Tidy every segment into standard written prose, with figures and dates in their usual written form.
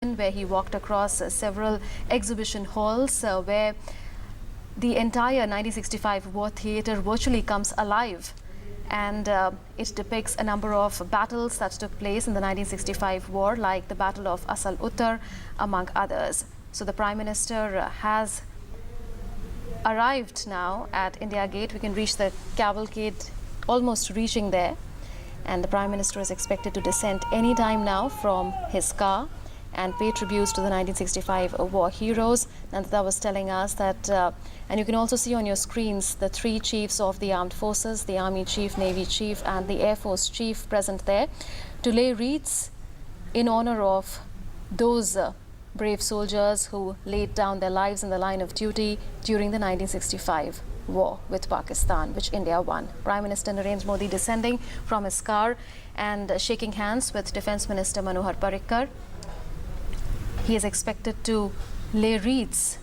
where he walked across several exhibition halls where the entire 1965 war theatre virtually comes alive, and it depicts a number of battles that took place in the 1965 war, like the Battle of Asal Uttar, among others. So the Prime Minister has arrived now at India Gate. We can reach the cavalcade almost reaching there, and the Prime Minister is expected to descend any time now from his car and pay tributes to the 1965 war heroes. Nandita was telling us that, and you can also see on your screens the three chiefs of the armed forces, the Army Chief, Navy Chief and the Air Force Chief present there to lay wreaths in honor of those brave soldiers who laid down their lives in the line of duty during the 1965 war with Pakistan, which India won. Prime Minister Narendra Modi descending from his car and shaking hands with Defence Minister Manohar Parrikar. He is expected to lay wreaths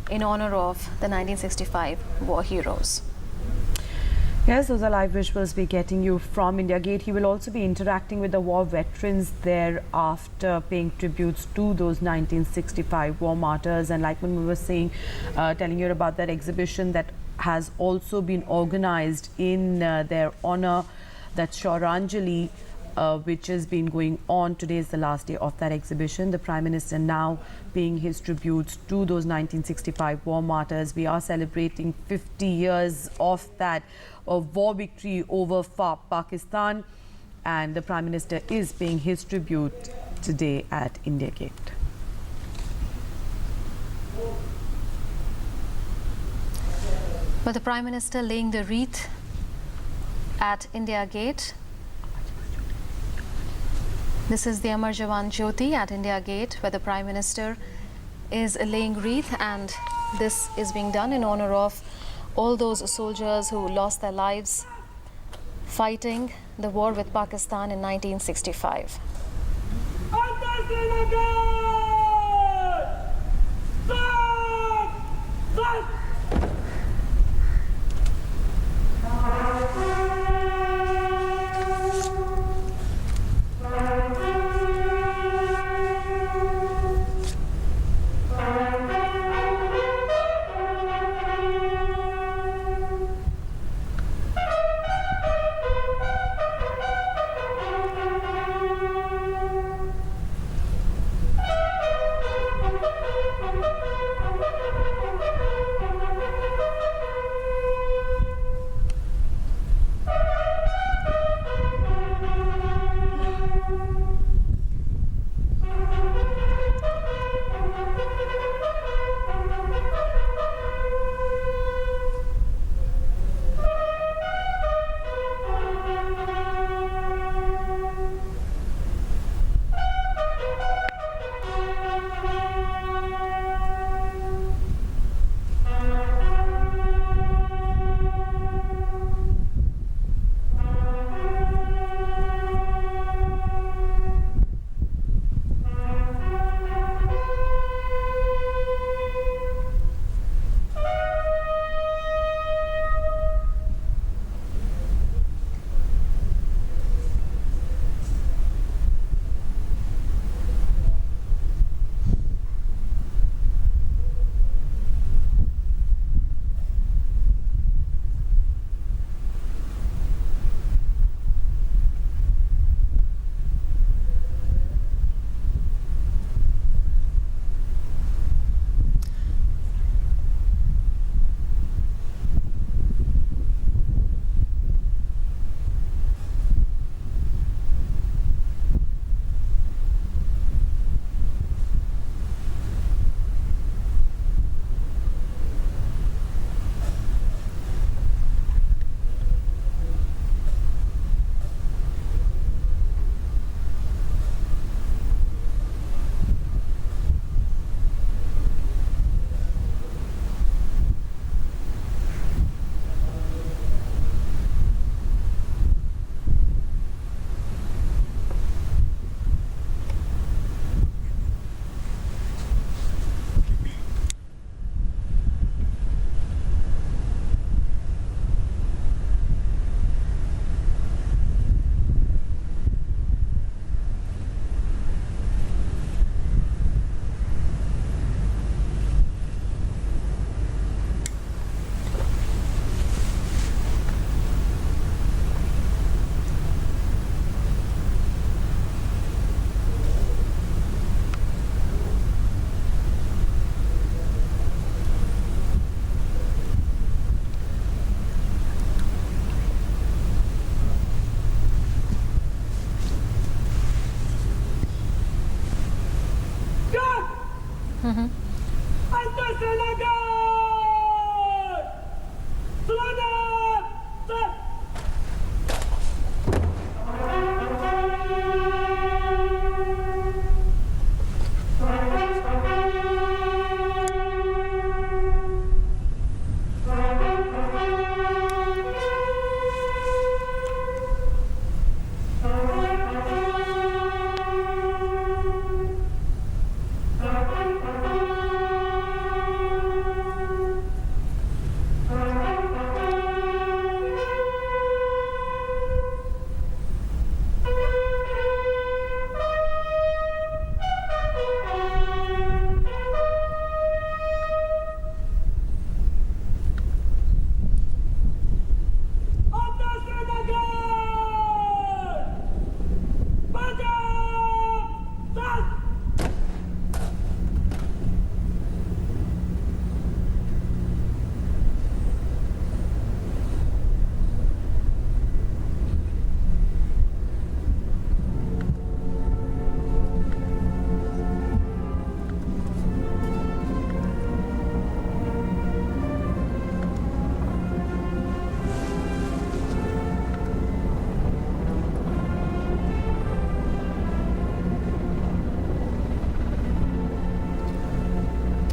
in honor of the 1965 war heroes. Yes, those are live visuals we're getting you from India Gate. He will also be interacting with the war veterans there after paying tributes to those 1965 war martyrs. And like when we were saying, telling you about that exhibition that has also been organized in their honor, that's Shauranjali, which has been going on. Today is the last day of that exhibition. The Prime Minister now paying his tributes to those 1965 war martyrs. We are celebrating 50 years of that war victory over Pakistan, and the Prime Minister is paying his tribute today at India Gate. But the Prime Minister laying the wreath at India Gate. This is the Amar Jawan Jyoti at India Gate, where the Prime Minister is laying wreath, and this is being done in honor of all those soldiers who lost their lives fighting the war with Pakistan in 1965.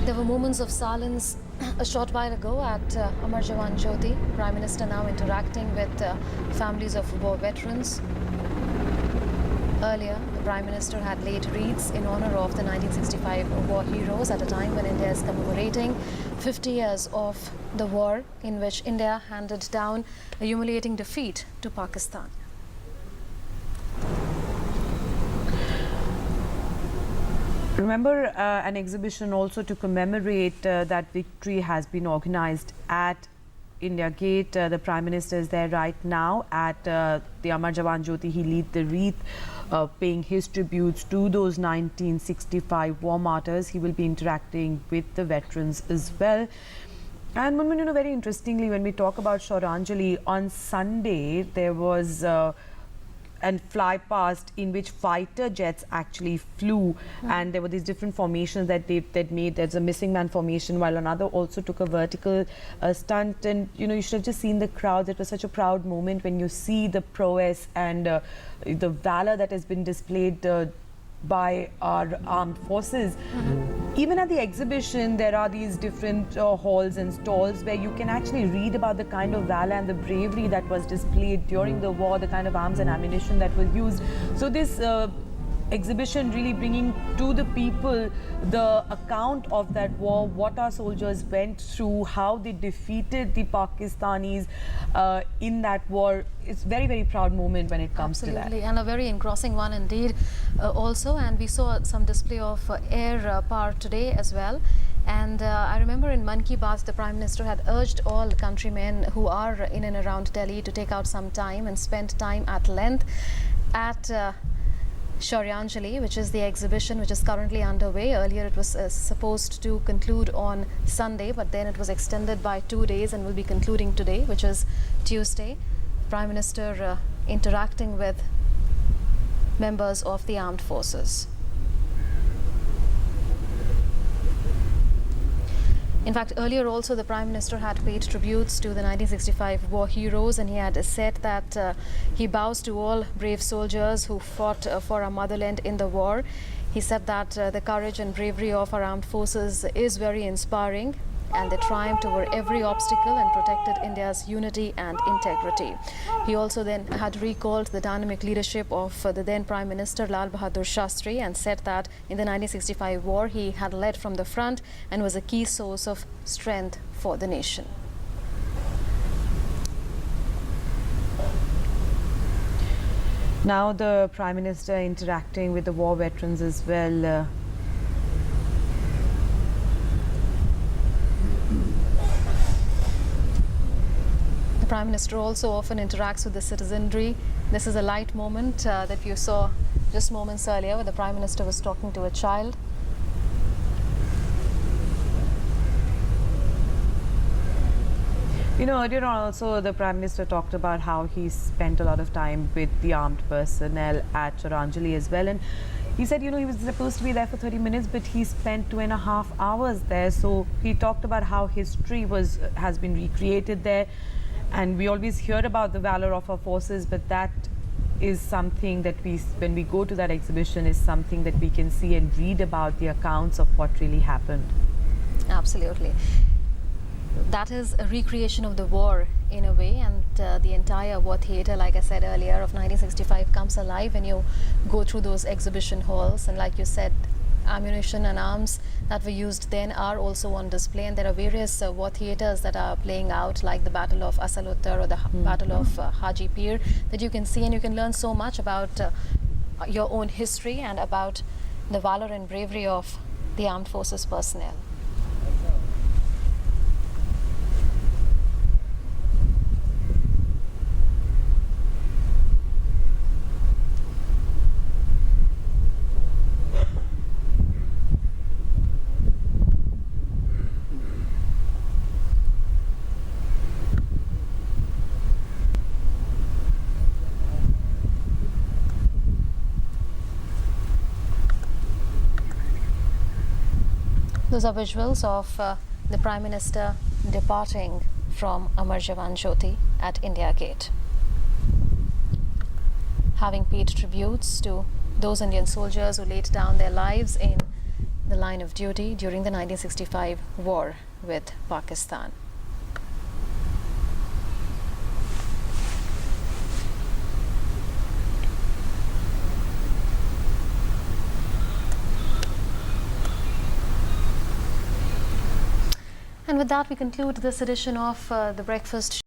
There were moments of silence a short while ago at Amar Jawan Jyoti. Prime Minister now interacting with families of war veterans. Earlier, the Prime Minister had laid wreaths in honor of the 1965 war heroes at a time when India is commemorating 50 years of the war in which India handed down a humiliating defeat to Pakistan. Remember, an exhibition also to commemorate that victory has been organized at India Gate. The Prime Minister is there right now at the Amar Jawan Jyoti. He leads the wreath, paying his tributes to those 1965 war martyrs. He will be interacting with the veterans as well. And Munmun, you know, very interestingly, when we talk about Shraddhanjali, on Sunday there was and fly past in which fighter jets actually flew, and there were these different formations that they made. There's a missing man formation, while another also took a vertical stunt. And you know, you should have just seen the crowds. It was such a proud moment when you see the prowess and the valor that has been displayed by our armed forces. Even at the exhibition, there are these different halls and stalls where you can actually read about the kind of valor and the bravery that was displayed during the war, the kind of arms and ammunition that was used. So this exhibition really bringing to the people the account of that war, what our soldiers went through, how they defeated the Pakistanis in that war. It's very, very proud moment when it comes to that. Absolutely, and a very engrossing one indeed also. And we saw some display of air power today as well. And I remember in Man Ki Baat, the Prime Minister had urged all countrymen who are in and around Delhi to take out some time and spend time at length at Shraddhanjali, which is the exhibition which is currently underway. Earlier it was supposed to conclude on Sunday, but then it was extended by 2 days and will be concluding today, which is Tuesday. Prime Minister interacting with members of the armed forces. In fact, earlier also the Prime Minister had paid tributes to the 1965 war heroes, and he had said that he bows to all brave soldiers who fought for our motherland in the war. He said that the courage and bravery of our armed forces is very inspiring, and they triumphed over every obstacle and protected India's unity and integrity. He also then had recalled the dynamic leadership of the then Prime Minister Lal Bahadur Shastri and said that in the 1965 war he had led from the front and was a key source of strength for the nation. Now the Prime Minister interacting with the war veterans as well. The Prime Minister also often interacts with the citizenry. This is a light moment that you saw just moments earlier where the Prime Minister was talking to a child. You know, earlier on also the Prime Minister talked about how he spent a lot of time with the armed personnel at Shraddhanjali as well. And He said, you know, he was supposed to be there for 30 minutes, but he spent 2.5 hours there. So he talked about how history has been recreated there. And we always hear about the valor of our forces, but that is something that when we go to that exhibition, is something that we can see and read about the accounts of what really happened. Absolutely. That is a recreation of the war in a way, and the entire war theatre, like I said earlier, of 1965 comes alive when you go through those exhibition halls. And like you said, ammunition and arms that were used then are also on display, and there are various war theatres that are playing out, like the Battle of Asaluttar or the Battle of Hajipir, that you can see, and you can learn so much about your own history and about the valor and bravery of the armed forces personnel. Those are visuals of the Prime Minister departing from Amar Jawan Jyoti at India Gate, having paid tributes to those Indian soldiers who laid down their lives in the line of duty during the 1965 war with Pakistan. And with that, we conclude this edition of The Breakfast